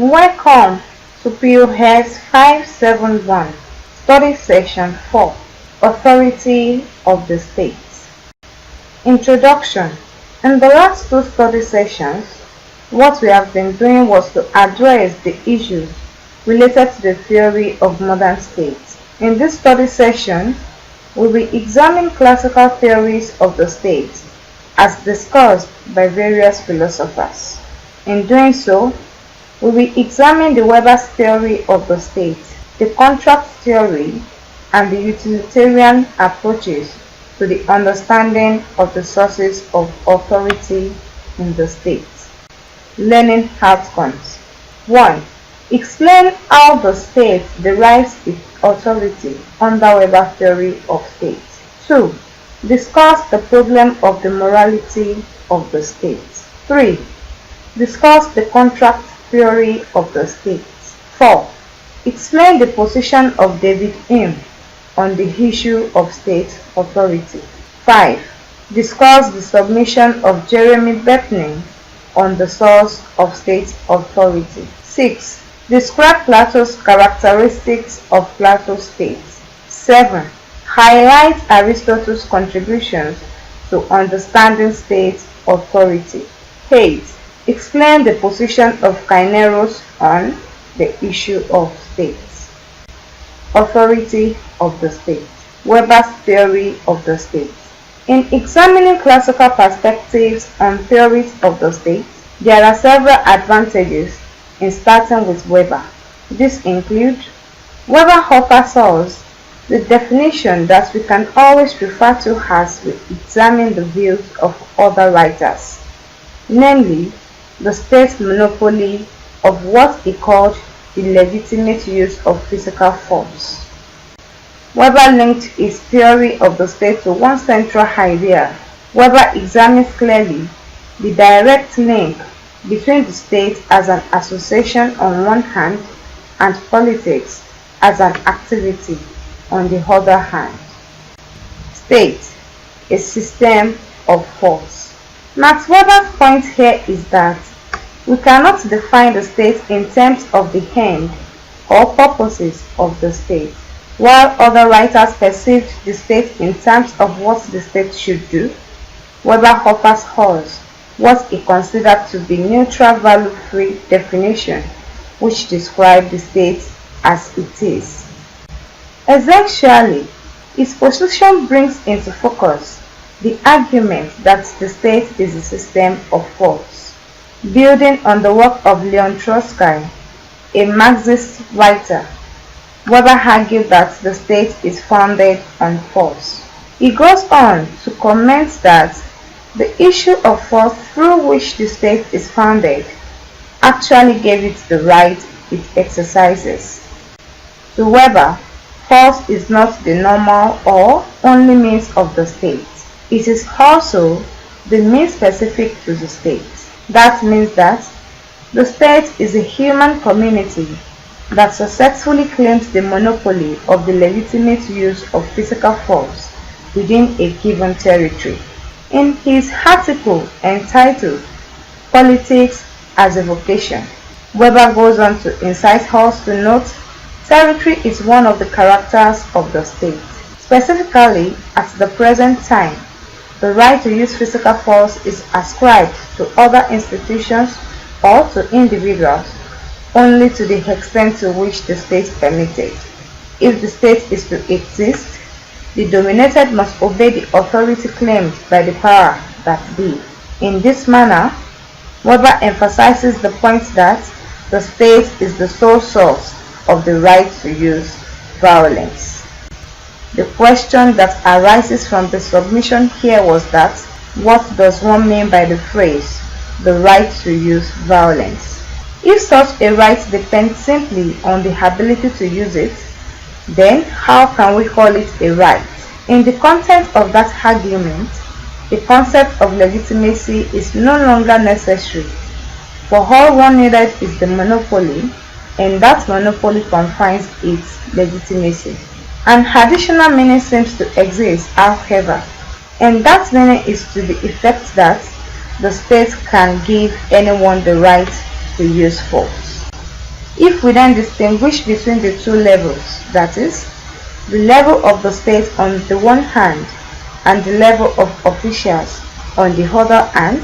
Welcome to POS 571, Study Section 4, Authority of the State. Introduction. In the last two study sessions, what we have been doing was to address the issues related to the theory of modern states. In this study session, we will examine classical theories of the state as discussed by various philosophers. In doing so, we will examine the Weber's theory of the state, the contract theory, and the utilitarian approaches to the understanding of the sources of authority in the state. Learning outcomes. 1. Explain how the state derives its authority under Weber's theory of state. 2. Discuss the problem of the morality of the state. 3. Discuss the contract theory of the state. 4. Explain the position of David Hume on the issue of state authority. 5. Discuss the submission of Jeremy Bentham on the source of state authority. 6. Describe Plato's characteristics of Plato's state. 7. Highlight Aristotle's contributions to understanding state authority. 8. Explain the position of Kaineros on the issue of states. Authority of the state. Weber's theory of the state. In examining classical perspectives on theories of the state, there are several advantages in starting with Weber. These include: Weber offers us the definition that we can always refer to as we examine the views of other writers, namely the state's monopoly of what he called the legitimate use of physical force. Weber linked his theory of the state to one central idea. Weber examines clearly the direct link between the state as an association on one hand and politics as an activity on the other hand. State, a system of force. Max Weber's point here is that we cannot define the state in terms of the end or purposes of the state. While other writers perceived the state in terms of what the state should do, Weber offers us what he considered to be neutral value-free definition, which describes the state as it is. Essentially, his position brings into focus the argument that the state is a system of force. Building on the work of Leon Trotsky, a Marxist writer, Weber argued that the state is founded on force. He goes on to comment that the issue of force through which the state is founded actually gave it the right it exercises. To Weber, force is not the normal or only means of the state. It is also the means specific to the state. That means that the state is a human community that successfully claims the monopoly of the legitimate use of physical force within a given territory. In his article entitled Politics as a Vocation, Weber goes on to incite us to note territory is one of the characters of the state. Specifically, at the present time, the right to use physical force is ascribed to other institutions or to individuals only to the extent to which the state permitted. If the state is to exist, the dominated must obey the authority claimed by the power that be. In this manner, Weber emphasizes the point that the state is the sole source of the right to use violence. The question that arises from the submission here was that, what does one mean by the phrase, the right to use violence? If such a right depends simply on the ability to use it, then how can we call it a right? In the context of that argument, the concept of legitimacy is no longer necessary, for all one needed is the monopoly, and that monopoly confines its legitimacy. An additional meaning seems to exist, however, and that meaning is to the effect that the state can give anyone the right to use force. If we then distinguish between the two levels, that is, the level of the state on the one hand and the level of officials on the other hand,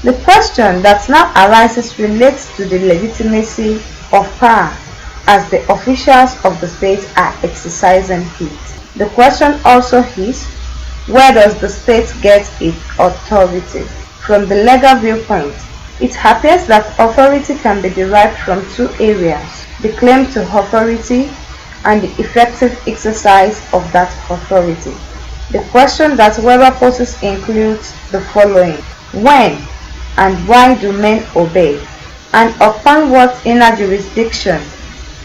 the question that now arises relates to the legitimacy of power as the officials of the state are exercising it. The question also is, where does the state get its authority? From the legal viewpoint, it appears that authority can be derived from two areas: the claim to authority and the effective exercise of that authority. The question that Weber poses includes the following: when and why do men obey? And upon what inner jurisdiction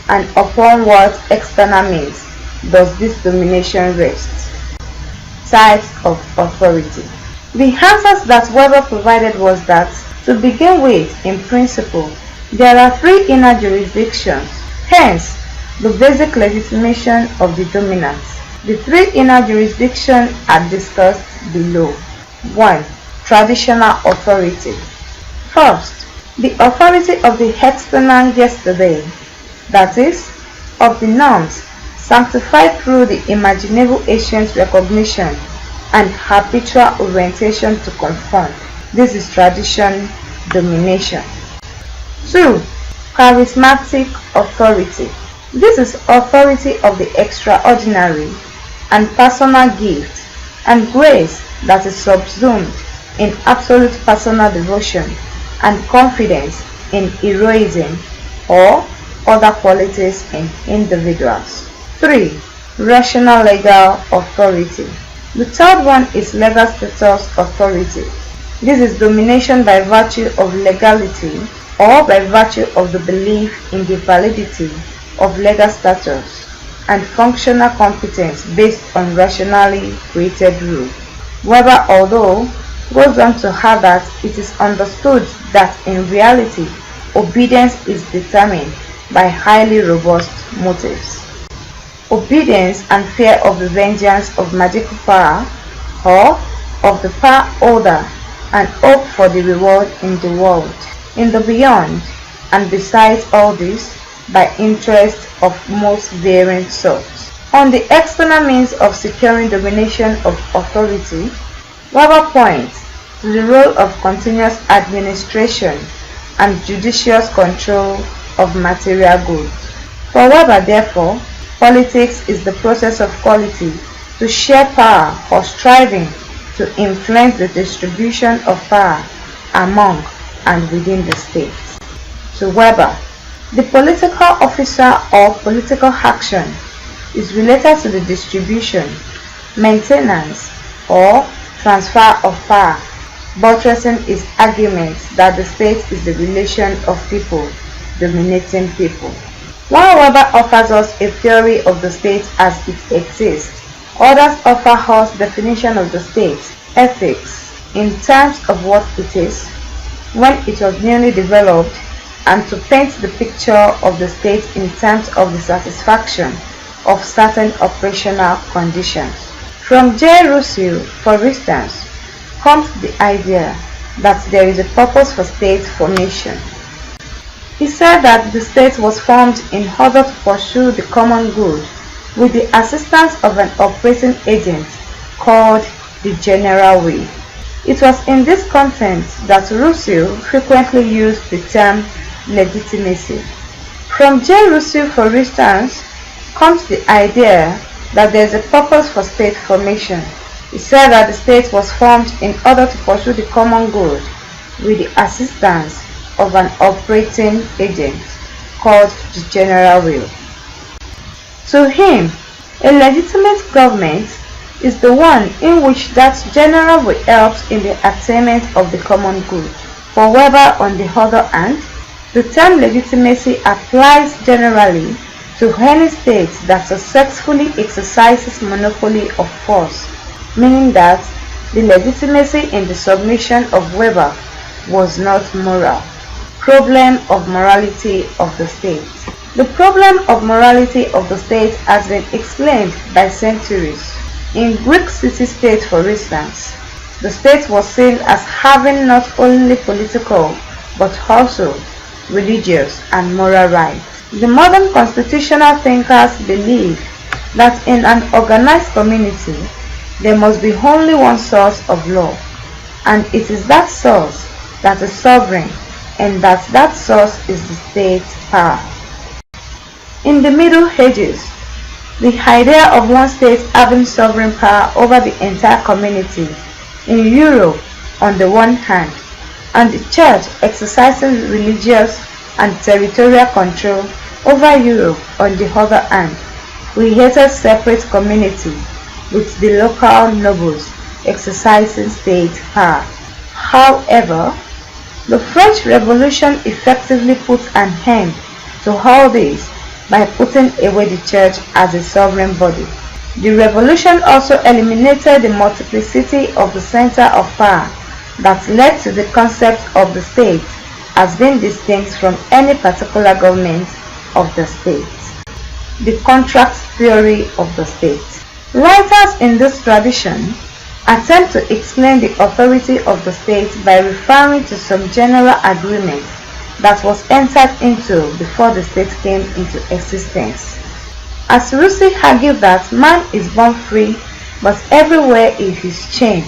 and upon what external means does this domination rest? Types of authority. The answers that Weber provided was that, to begin with, in principle, there are three inner jurisdictions, hence the basic legitimation of the dominance. The three inner jurisdictions are discussed below. 1. Traditional authority. First, the authority of the external yesterday, that is, of the norms sanctified through the imaginable ancient recognition and habitual orientation to conform. This is tradition domination. 2. Charismatic authority. This is authority of the extraordinary and personal gift and grace that is subsumed in absolute personal devotion and confidence in heroism or other qualities in individuals. 3. Rational legal authority. The third one is legal status authority. This is domination by virtue of legality or by virtue of the belief in the validity of legal status and functional competence based on rationally created rule. Weber, although, goes on to add that it is understood that in reality, obedience is determined by highly robust motives. Obedience and fear of the vengeance of magical power or of the power holder and hope for the reward in the world, in the beyond, and besides all this, by interest of most varying sorts. On the external means of securing domination of authority, Weber points to the role of continuous administration and judicious control of material goods. For Weber, therefore, politics is the process of quality to share power or striving to influence the distribution of power among and within the state. To Weber, the political officer or political action is related to the distribution, maintenance, or transfer of power, buttressing his argument that the state is the relation of people dominating people. While Weber offers us a theory of the state as it exists, others offer us definition of the state, ethics, in terms of what it is, when it was newly developed, and to paint the picture of the state in terms of the satisfaction of certain operational conditions. From J. Rousseau, for instance, comes the idea that there is a purpose for state formation. He said that the state was formed in order to pursue the common good with the assistance of an operating agent called the general will. It was in this context that Rousseau frequently used the term legitimacy. From J. Rousseau, for instance, comes the idea that there is a purpose for state formation. He said that the state was formed in order to pursue the common good with the assistance of an operating agent called the general will. To him, a legitimate government is the one in which that general will helps in the attainment of the common good. For Weber, on the other hand, the term legitimacy applies generally to any state that successfully exercises monopoly of force, meaning that the legitimacy in the submission of Weber was not moral. Problem of morality of the state. The problem of morality of the state has been explained by centuries. In Greek city-states, for instance, the state was seen as having not only political but also religious and moral rights. The modern constitutional thinkers believe that in an organized community, there must be only one source of law, and it is that source that is sovereign, and that source is the state's power. In the Middle Ages, the idea of one state having sovereign power over the entire community in Europe on the one hand, and the Church exercising religious and territorial control over Europe on the other hand, created separate communities with the local nobles exercising state power. However, the French Revolution effectively put an end to all this by putting away the Church as a sovereign body. The revolution also eliminated the multiplicity of the center of power that led to the concept of the state as being distinct from any particular government of the state. The contract theory of the state. Writers in this tradition attempt to explain the authority of the state by referring to some general agreement that was entered into before the state came into existence. As Russi argued that man is born free, but everywhere he is chained.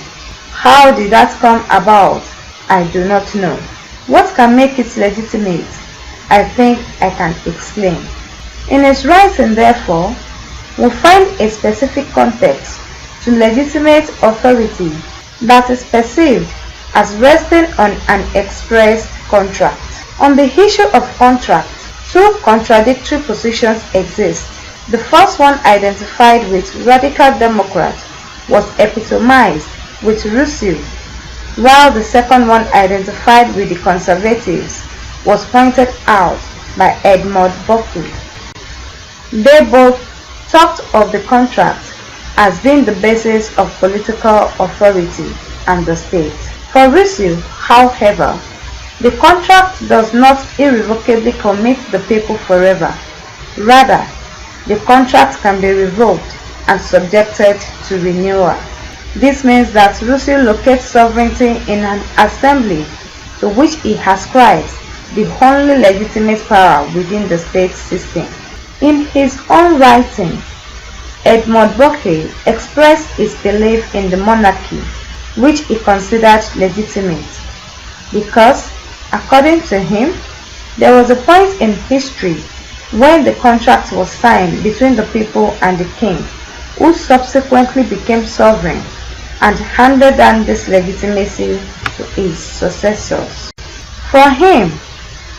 How did that come about? I do not know. What can make it legitimate? I think I can explain. In his writing, therefore, we find a specific context to legitimate authority that is perceived as resting on an expressed contract. On the issue of contract, two contradictory positions exist. The first one, identified with radical Democrats, was epitomized with Rousseau, while the second one, identified with the conservatives, was pointed out by Edmund Burke. They both talked of the contract as being the basis of political authority and the state. For Rousseau, however, the contract does not irrevocably commit the people forever. Rather, the contract can be revoked and subjected to renewal. This means that Rousseau locates sovereignty in an assembly to which he ascribes the only legitimate power within the state system. In his own writing, Edmund Burke expressed his belief in the monarchy, which he considered legitimate, because, according to him, there was a point in history when the contract was signed between the people and the king, who subsequently became sovereign and handed down this legitimacy to his successors. For him,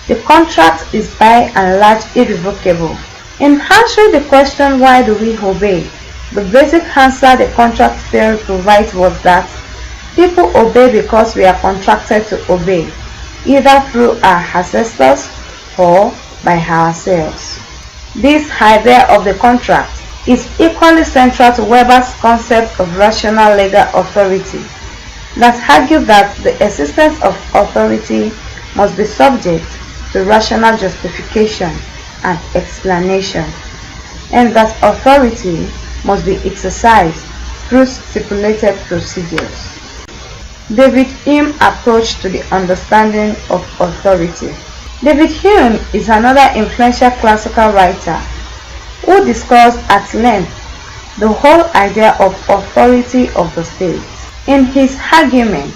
the contract is by and large irrevocable. In answering the question, why do we obey, the basic answer the contract theory provides was that people obey because we are contracted to obey, either through our ancestors or by ourselves. This idea of the contract is equally central to Weber's concept of rational legal authority, that argued that the existence of authority must be subject to rational justification and explanation, and that authority must be exercised through stipulated procedures. David Hume's approach to the understanding of authority. David Hume is another influential classical writer who discussed at length the whole idea of authority of the state. In his argument,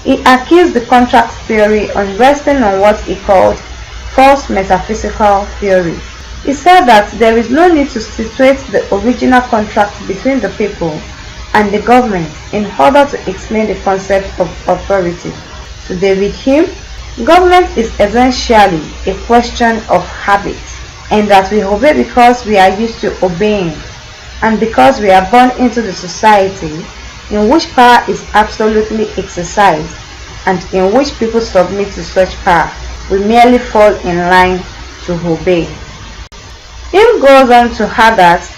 he accused the contract theory on resting on what he called false metaphysical theory. He said that there is no need to situate the original contract between the people and the government in order to explain the concept of authority. To David Hume, government is essentially a question of habit, and that we obey because we are used to obeying, and because we are born into the society in which power is absolutely exercised, and in which people submit to such power, we merely fall in line to obey. Hume goes on to add that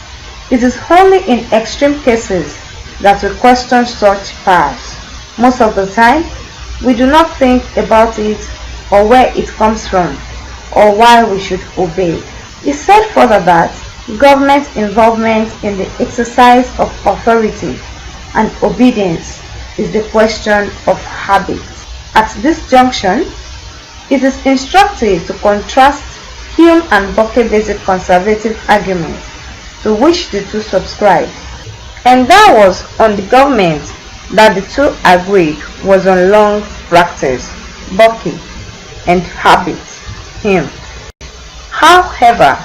it is only in extreme cases that we question such powers. Most of the time, we do not think about it or where it comes from or why we should obey. He said further that government involvement in the exercise of authority and obedience is the question of habit. At this junction, it is instructive to contrast Hume and Berkeley basic conservative argument, to which the two subscribed. And that was on the government that the two agreed was on long practice, Berkeley, and habit, Hume. However,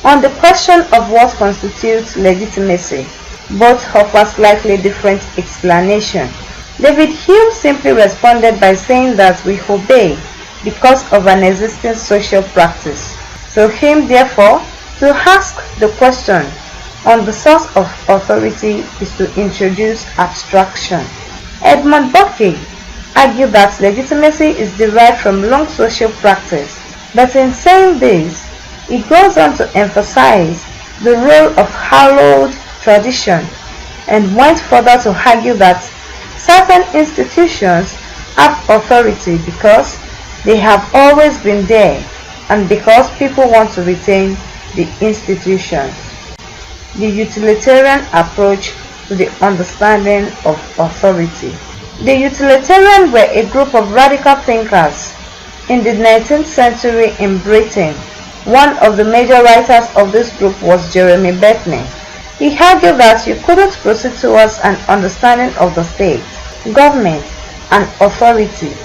on the question of what constitutes legitimacy, both offer slightly different explanations. David Hume simply responded by saying that we obey because of an existing social practice. To him, therefore, to ask the question on the source of authority is to introduce abstraction. Edmund Berkeley argued that legitimacy is derived from long social practice, but in saying this, he goes on to emphasize the role of hallowed tradition and went further to argue that certain institutions have authority because they have always been there and because people want to retain the institutions. The utilitarian approach to the understanding of authority. The utilitarians were a group of radical thinkers in the 19th century in Britain. One of the major writers of this group was Jeremy Bentham. He argued that you couldn't proceed towards an understanding of the state, government, and authority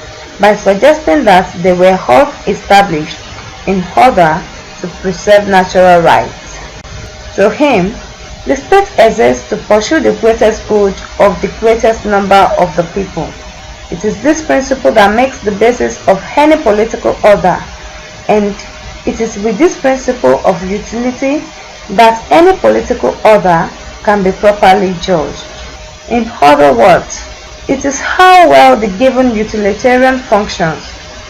by suggesting that they were all established in order to preserve natural rights. To him, the state exists to pursue the greatest good of the greatest number of the people. It is this principle that makes the basis of any political order, and it is with this principle of utility that any political order can be properly judged. In other words, it is how well the given utilitarian functions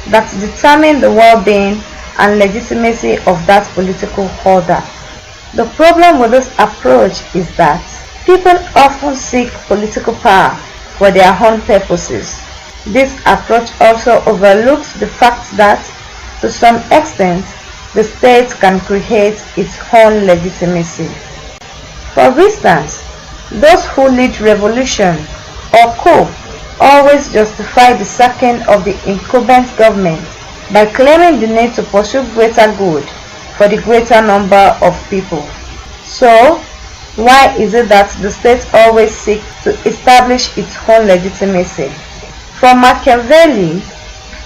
that determine the well-being and legitimacy of that political order. The problem with this approach is that people often seek political power for their own purposes. This approach also overlooks the fact that, to some extent, the state can create its own legitimacy. For instance, those who lead revolution or coup always justify the sacking of the incumbent government by claiming the need to pursue greater good for the greater number of people. So, why is it that the state always seeks to establish its own legitimacy? For Machiavelli,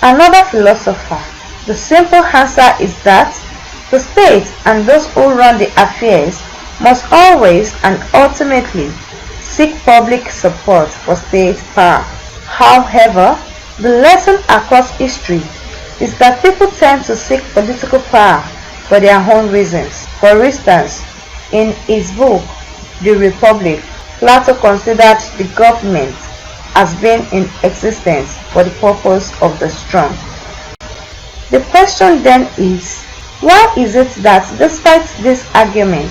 another philosopher, the simple answer is that the state and those who run the affairs must always and ultimately seek public support for state power. However, the lesson across history is that people tend to seek political power for their own reasons. For instance, in his book, The Republic, Plato considered the government as being in existence for the purpose of the strong. The question then is, why is it that despite this argument,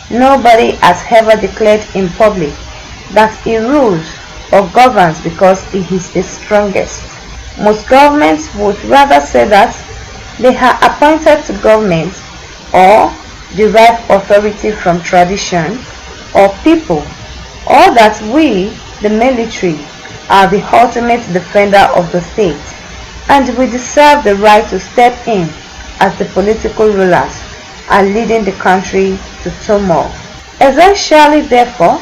nobody has ever declared in public that he rules or governs because he is the strongest? Most governments would rather say that they are appointed to government or derive authority from tradition or people, or that we, the military, are the ultimate defender of the state, and we deserve the right to step in as the political rulers are leading the country to turmoil. Essentially, therefore,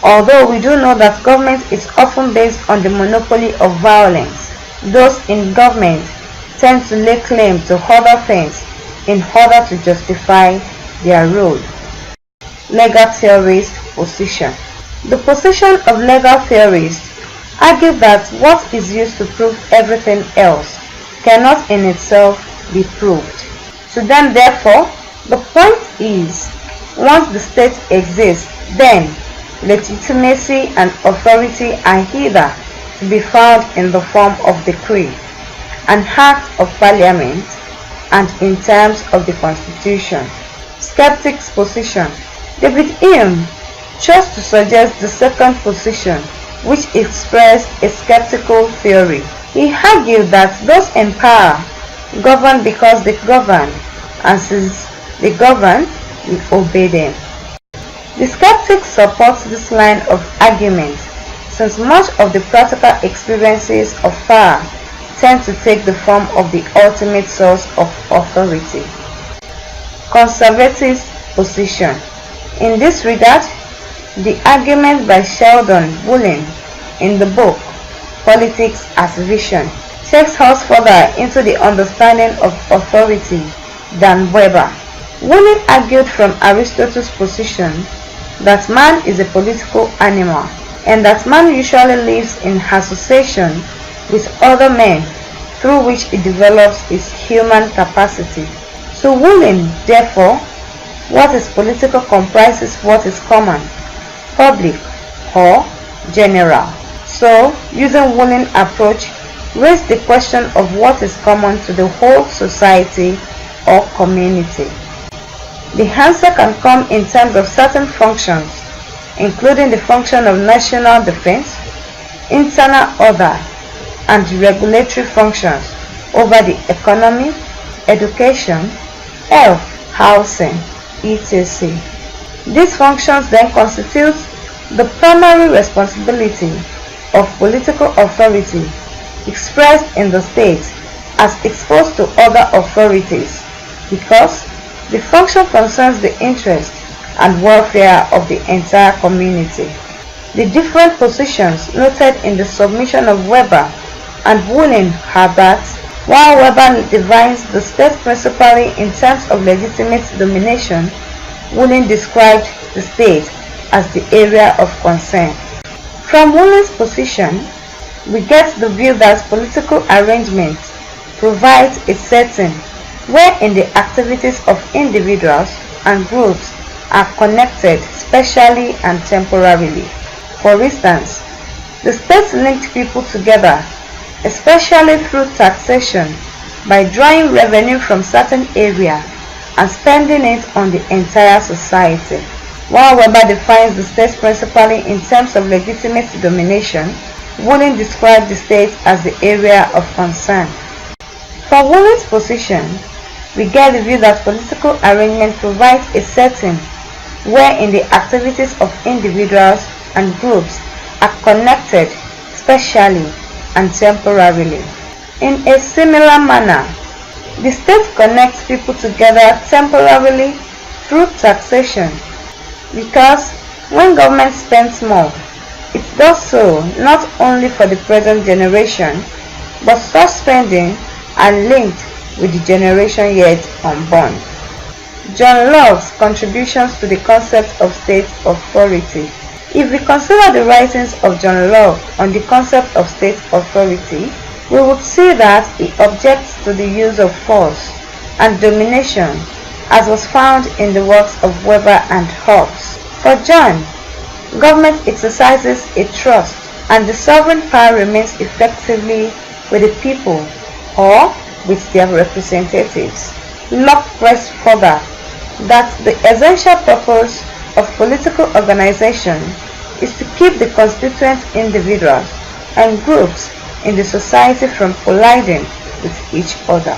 although we do know that government is often based on the monopoly of violence, those in government tend to lay claim to other things in order to justify their role. Legal theorist position. The position of legal theorists argue that what is used to prove everything else cannot in itself be proved. To them, therefore, the point is, once the state exists, then legitimacy and authority are either to be found in the form of decree, an act of parliament, and in terms of the constitution. Skeptics' position. David Hume chose to suggest the second position, which expressed a skeptical theory. He argued that those in power govern because they govern, and since they govern, we obey them. The skeptics support this line of argument since much of the practical experiences of power tend to take the form of the ultimate source of authority. conservative position. In this regard, the argument by Sheldon Woolley in the book Politics as Vision takes us further into the understanding of authority than Weber. Woolley argued from Aristotle's position that man is a political animal and that man usually lives in association with other men through which it develops its human capacity. So Woolley, therefore, what is political comprises what is common, public, or general. So, using Woolley's approach, raise the question of what is common to the whole society or community. The answer can come in terms of certain functions, including the function of national defense, internal order, and regulatory functions over the economy, education, health, housing, etc. These functions then constitute the primary responsibility of political authority expressed in the state as exposed to other authorities, because the function concerns the interest and welfare of the entire community. The different positions noted in the submission of Weber and Woolley are that, while Weber defines the state principally in terms of legitimate domination, Woolley described the state as the area of concern. From Woolley's position, we get the view that political arrangements provide a setting wherein the activities of individuals and groups are connected spatially and temporarily. For instance, the state linked people together, especially through taxation, by drawing revenue from certain area and spending it on the entire society. While Weber defines the state principally in terms of legitimate domination, Woolley described the state as the area of concern. From Woolley's position, we get the view that political arrangement provides a setting wherein the activities of individuals and groups are connected spatially and temporarily. In a similar manner, the state connects people together temporarily through taxation, because when government spends more, it does so not only for the present generation, but such spending are linked with the generation yet unborn. John Locke's contributions to the concept of state authority. If we consider the writings of John Locke on the concept of state authority, we would see that he objects to the use of force and domination as was found in the works of Weber and Hobbes. For John, government exercises a trust and the sovereign power remains effectively with the people or with their representatives. Locke pressed further that the essential purpose of political organization is to keep the constituent individuals and groups in the society from colliding with each other.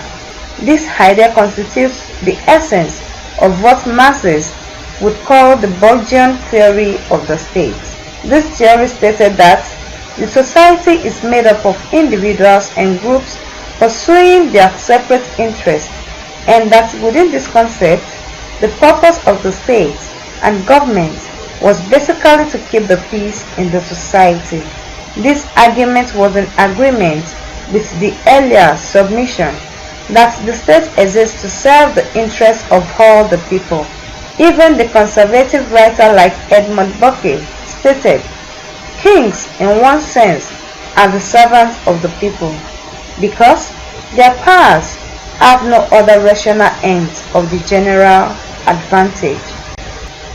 This idea constitutes the essence of what Marxist would call the Borgian theory of the state. This theory stated that the society is made up of individuals and groups pursuing their separate interests, and that within this concept, the purpose of the state and government was basically to keep the peace in the society. This argument was in agreement with the earlier submission that the state exists to serve the interests of all the people. Even the conservative writer like Edmund Burke stated, "Kings, in one sense, are the servants of the people, because their powers have no other rational ends of the general advantage."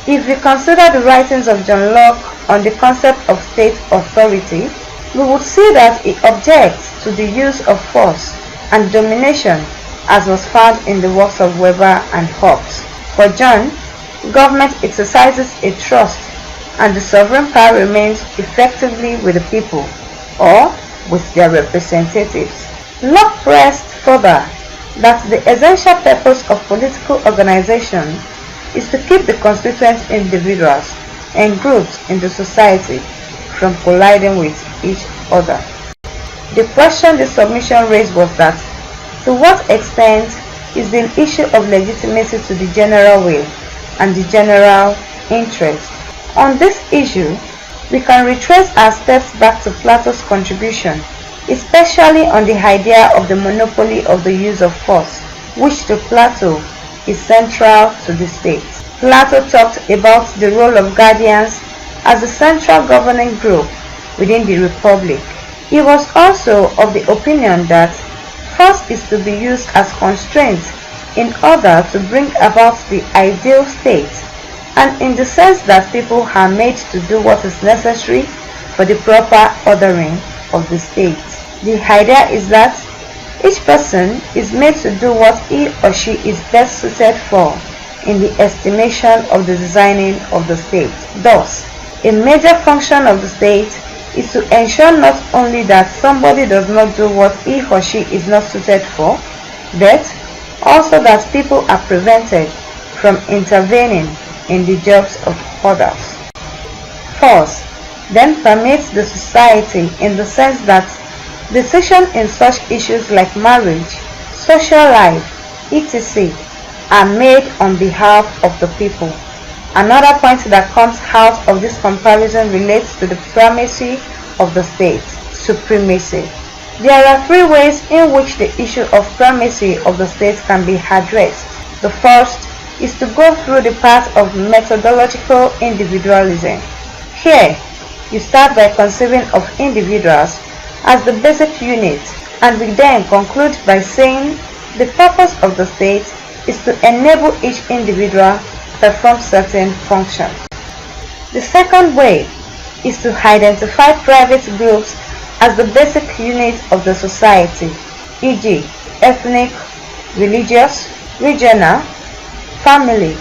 If we consider the writings of John Locke on the concept of state authority, we would see that he objects to the use of force and domination as was found in the works of Weber and Hobbes. For John, government exercises a trust and the sovereign power remains effectively with the people or with their representatives. Locke pressed further that the essential purpose of political organization is to keep the constituent individuals and groups in the society from colliding with each other. The question the submission raised was that, to what extent is the issue of legitimacy to the general will and the general interest. On this issue, we can retrace our steps back to Plato's contribution, especially on the idea of the monopoly of the use of force, which to Plato is central to the state. Plato talked about the role of guardians as the central governing group within the republic. He was also of the opinion that force is to be used as constraint in order to bring about the ideal state, and in the sense that people are made to do what is necessary for the proper ordering of the state. The idea is that each person is made to do what he or she is best suited for in the estimation of the designing of the state. Thus, a major function of the state is to ensure not only that somebody does not do what he or she is not suited for, but also that people are prevented from intervening in the jobs of others. Force then permeates the society in the sense that decisions in such issues like marriage, social life, etc. are made on behalf of the people. Another point that comes out of this comparison relates to the primacy of the state, supremacy. There are three ways in which the issue of primacy of the state can be addressed. The first is to go through the path of methodological individualism. Here, you start by conceiving of individuals as the basic unit, and we then conclude by saying the purpose of the state is to enable each individual perform certain functions. The second way is to identify private groups as the basic unit of the society, e.g., ethnic, religious, regional, family,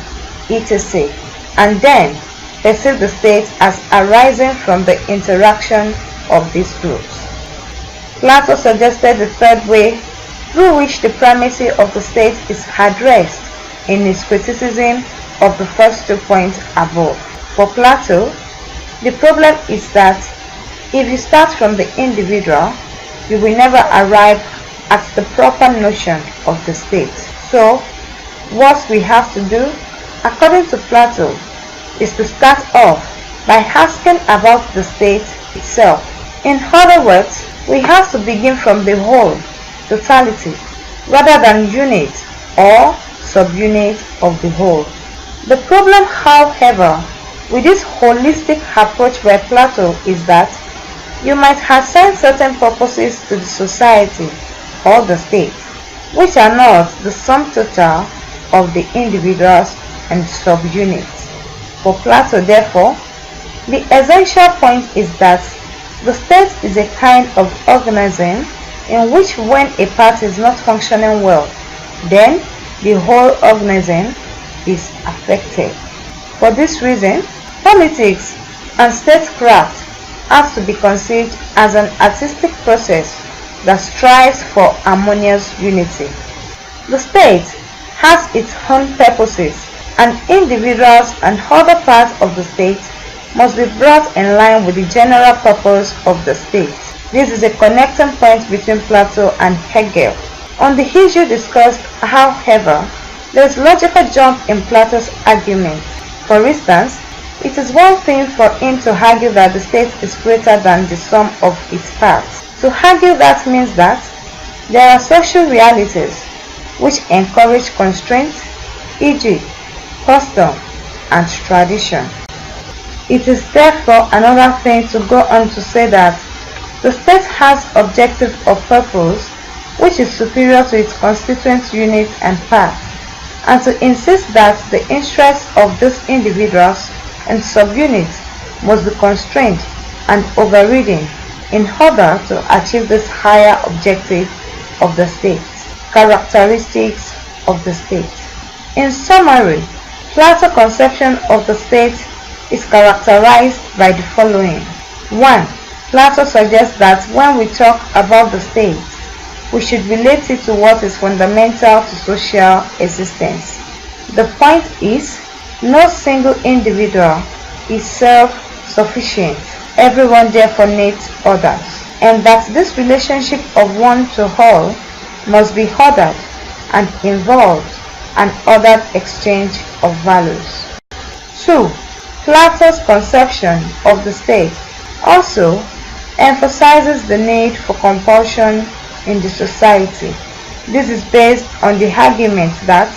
etc., and then perceive the state as arising from the interaction of these groups. Plato suggested the third way through which the primacy of the state is addressed in his criticism of the first 2 points above. For Plato, the problem is that if you start from the individual, you will never arrive at the proper notion of the state. So, what we have to do, according to Plato, is to start off by asking about the state itself. In other words, we have to begin from the whole, totality, rather than unit or subunit of the whole. The problem, however, with this holistic approach by Plato is that you might assign certain purposes to the society or the state, which are not the sum total of the individuals and subunits. For Plato, therefore, the essential point is that the state is a kind of organism in which when a part is not functioning well, then the whole organism is affected. For this reason, politics and statecraft have to be conceived as an artistic process that strives for harmonious unity. The state has its own purposes, and individuals and other parts of the state must be brought in line with the general purpose of the state. This is a connecting point between Plato and Hegel. On the issue discussed, however, there is a logical jump in Plato's argument. For instance, it is one thing for him to argue that the state is greater than the sum of its parts. To argue that means that there are social realities which encourage constraint, e.g., custom and tradition. It is therefore another thing to go on to say that the state has objective or purpose which is superior to its constituent units and parts, and to insist that the interests of these individuals and subunits must be constrained and overridden in order to achieve this higher objective of the state. Characteristics of the state. In summary, Plato's conception of the state is characterized by the following. 1. Plato suggests that when we talk about the state, we should relate it to what is fundamental to social existence. The point is, no single individual is self-sufficient. Everyone therefore needs others, and that this relationship of one to all must be ordered and involves an ordered exchange of values. 2. Plato's conception of the state also emphasizes the need for compulsion in the society. This is based on the argument that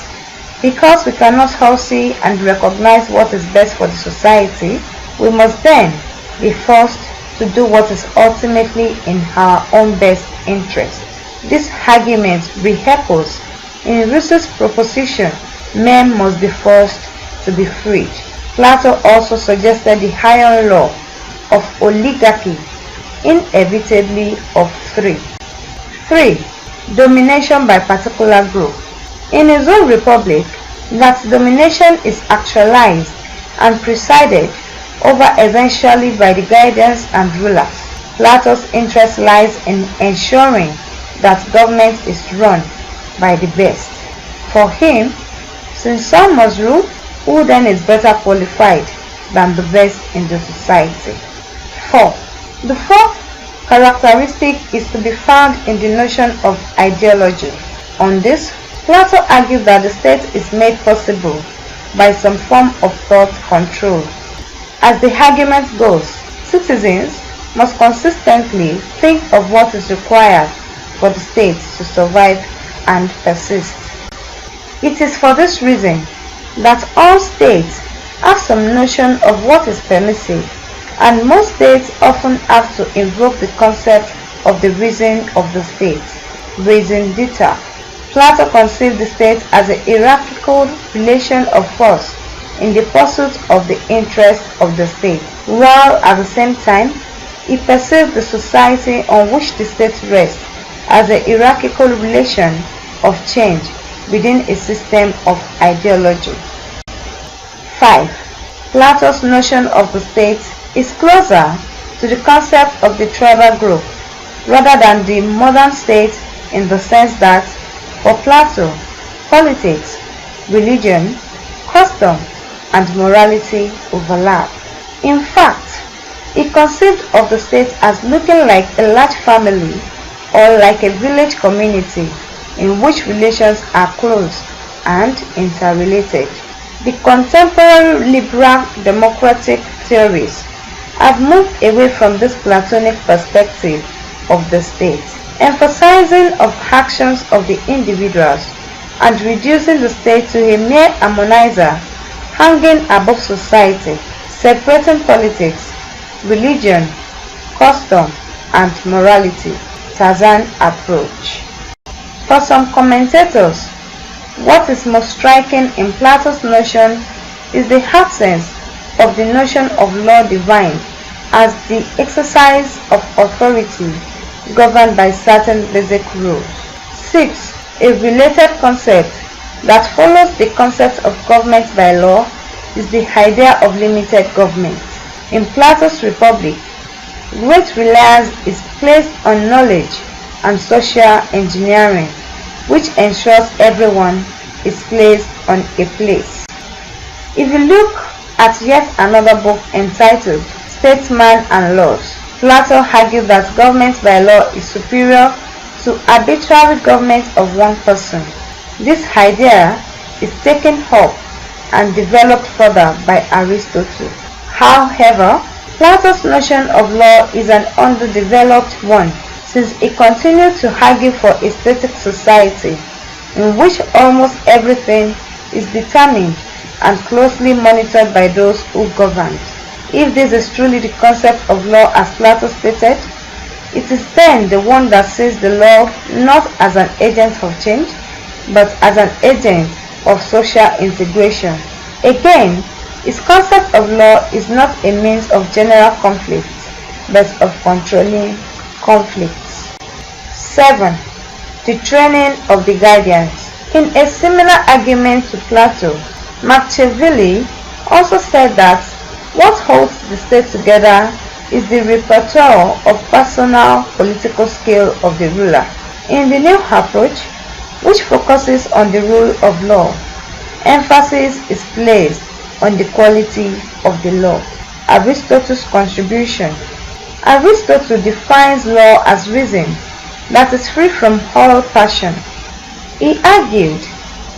because we cannot all see and recognize what is best for the society, we must then be forced to do what is ultimately in our own best interest. This argument re-echoes in Rousseau's proposition, men must be forced to be freed. Plato also suggested the higher law of oligarchy, inevitably of three. 3. Domination by particular group. In his own republic, that domination is actualized and presided over essentially by the guardians and rulers. Plato's interest lies in ensuring that government is run by the best. For him, since some must rule, who then is better qualified than the best in the society? 4. The fourth characteristic is to be found in the notion of ideology. On this, Plato argued that the state is made possible by some form of thought control. As the argument goes, citizens must consistently think of what is required for the state to survive and persist. It is for this reason that all states have some notion of what is permissive, and most states often have to invoke the concept of the reason of the state, raison d'etre. Plato conceived the state as a hierarchical relation of force in the pursuit of the interests of the state, while at the same time he perceived the society on which the state rests as a hierarchical relation of change within a system of ideology. 5. Plato's notion of the state is closer to the concept of the tribal group rather than the modern state, in the sense that for Plato, politics, religion, custom, and morality overlap. In fact, he conceived of the state as looking like a large family or like a village community in which relations are close and interrelated. The contemporary liberal democratic theories have moved away from this Platonic perspective of the state, emphasizing of actions of the individuals and reducing the state to a mere harmonizer hanging above society, separating politics, religion, custom, and morality. Tarzan approach. For some commentators, what is most striking in Plato's notion is the absence of the notion of law divine as the exercise of authority governed by certain basic rules. 6. A related concept that follows the concept of government by law is the idea of limited government. In Plato's Republic, great reliance is placed on knowledge and social engineering, which ensures everyone is placed on a place. If you look at yet another book entitled Statesman and Laws, Plato argued that government by law is superior to arbitrary government of one person. This idea is taken up and developed further by Aristotle. However, Plato's notion of law is an underdeveloped one, since he continued to argue for a static society in which almost everything is determined and closely monitored by those who govern. If this is truly the concept of law as Plato stated, it is then the one that sees the law not as an agent of change, but as an agent of social integration. Again, his concept of law is not a means of general conflict, but of controlling conflicts. 7. The training of the guardians. In a similar argument to Plato, Machiavelli also said that what holds the state together is the repertoire of personal political skill of the ruler. In the new approach, which focuses on the rule of law, emphasis is placed on the quality of the law. Aristotle's contribution. Aristotle defines law as reason that is free from all passion. He argued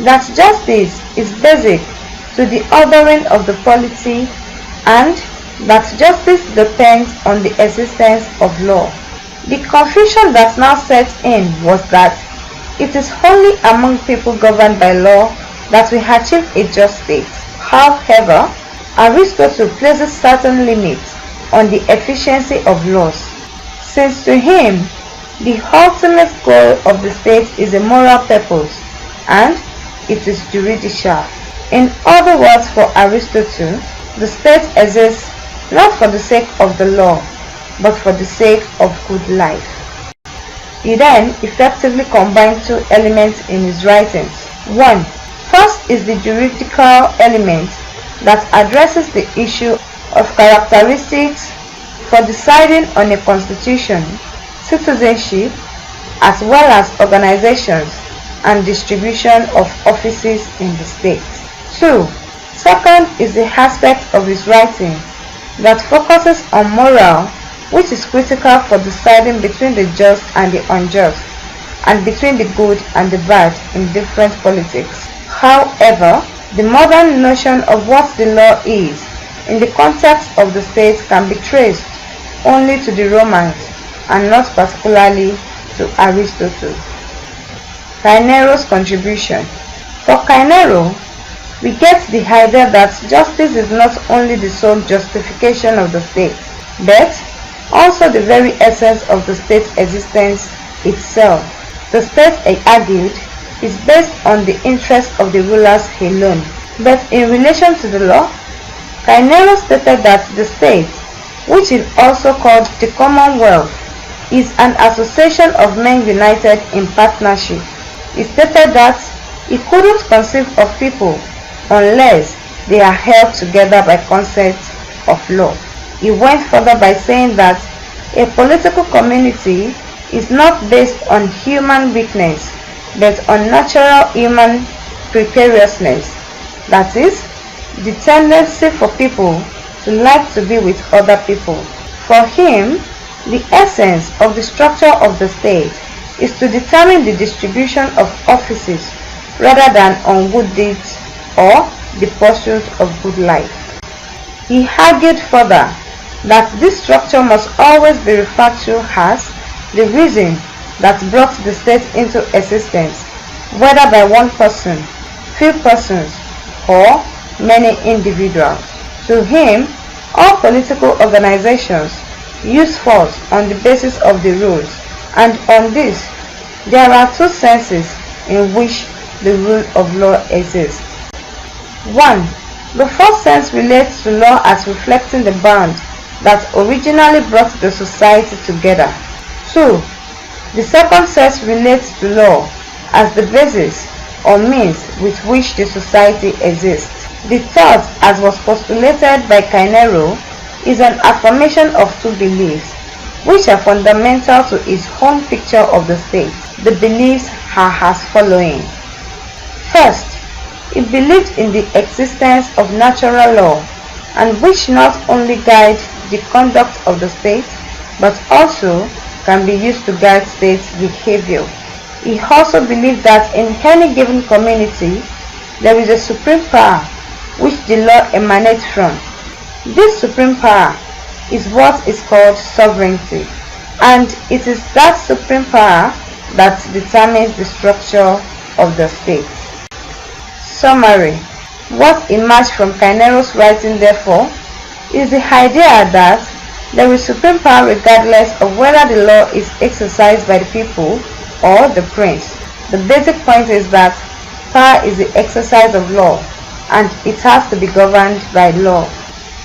that justice is basic to the ordering of the polity and that justice depends on the existence of law. The confusion that now set in was that it is only among people governed by law that we achieve a just state. However, Aristotle places certain limits on the efficiency of laws, since to him the ultimate goal of the state is a moral purpose and it is juridical. In other words, for Aristotle, the state exists not for the sake of the law, but for the sake of good life. He then effectively combined two elements in his writings. One, first is the juridical element that addresses the issue of characteristics for deciding on a constitution, citizenship, as well as organizations and distribution of offices in the state. 2. Second is the aspect of his writing that focuses on moral, which is critical for deciding between the just and the unjust, and between the good and the bad in different politics. However, the modern notion of what the law is in the context of the state can be traced only to the Romans and not particularly to Aristotle. Cainero's contribution. For Cainero, we get the idea that justice is not only the sole justification of the state, but also the very essence of the state's existence itself. The state, he argued, is based on the interest of the rulers alone. But in relation to the law, Cainero stated that the state, which is also called the Commonwealth, is an association of men united in partnership. He stated that he couldn't conceive of people unless they are held together by consent of law. He went further by saying that a political community is not based on human weakness, but on natural human precariousness, that is, the tendency for people to like to be with other people. For him, the essence of the structure of the state is to determine the distribution of offices rather than on good deeds or the pursuit of good life. He argued further that this structure must always be referred to as the reason that brought the state into existence, whether by one person, few persons, or many individuals. To him, all political organizations use force on the basis of the rules, and on this, there are two senses in which the rule of law exists. 1. The first sense relates to law as reflecting the bond that originally brought the society together. 2. The second sense relates to law as the basis or means with which the society exists. The third, as was postulated by Cainero, is an affirmation of two beliefs, which are fundamental to his own picture of the state. The beliefs are as following. First, he believed in the existence of natural law, and which not only guides the conduct of the state, but also can be used to guide state behavior. He also believed that in any given community, there is a supreme power which the law emanates from. This supreme power is what is called sovereignty, and it is that supreme power that determines the structure of the state. Summary. What emerged from Cainero's writing, therefore, is the idea that there is supreme power regardless of whether the law is exercised by the people or the prince. The basic point is that power is the exercise of law, and it has to be governed by law.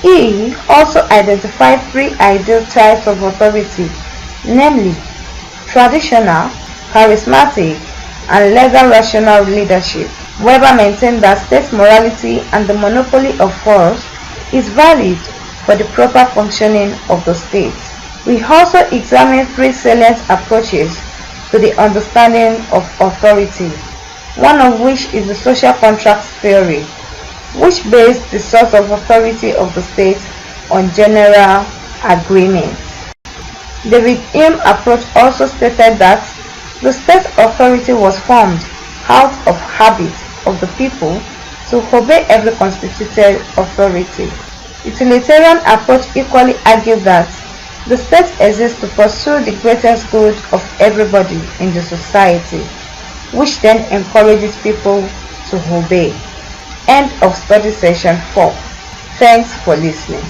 He also identified three ideal types of authority, namely traditional, charismatic, and legal rational leadership. Weber maintained that state morality and the monopoly of force is valid for the proper functioning of the state. We also examined three salient approaches to the understanding of authority, one of which is the social contract theory, which based the source of authority of the state on general agreements. The Hume approach also stated that the state authority was formed out of habit of the people to obey every constituted authority. Utilitarian approach equally argue that the state exists to pursue the greatest good of everybody in the society, which then encourages people to obey. End of study session 4. Thanks for listening.